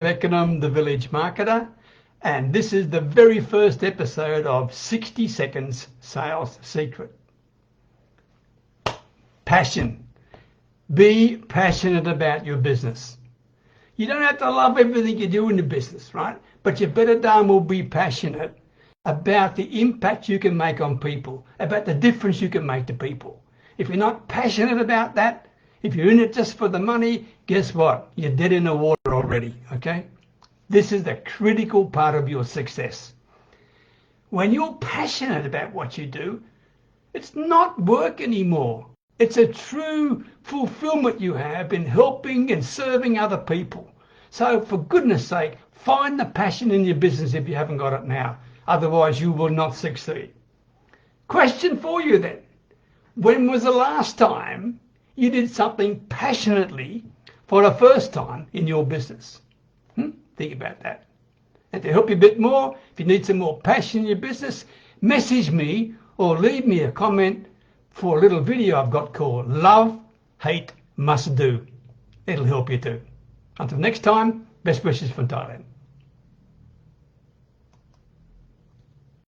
Beckenham, the village marketer, and this is the very first episode of 60 Seconds Sales Secret. Passion. Be passionate about your business. You don't have to love everything you do in the business, right? But you better darn well be passionate about the impact you can make on people, about the difference you can make to people. If you're not passionate about that, if you're in it just for the money, guess what? You're dead in the water already, okay? This is the critical part of your success. When you're passionate about what you do, it's not work anymore. It's a true fulfillment you have in helping and serving other people. So for goodness sake, find the passion in your business if you haven't got it now. Otherwise, you will not succeed. Question for you then. When was the last time you did something passionately for the first time in your business? Think about that. And to help you a bit more, if you need some more passion in your business, message me or leave me a comment for a little video I've got called Love, Hate, Must Do. It'll help you too. Until next time, best wishes from Thailand.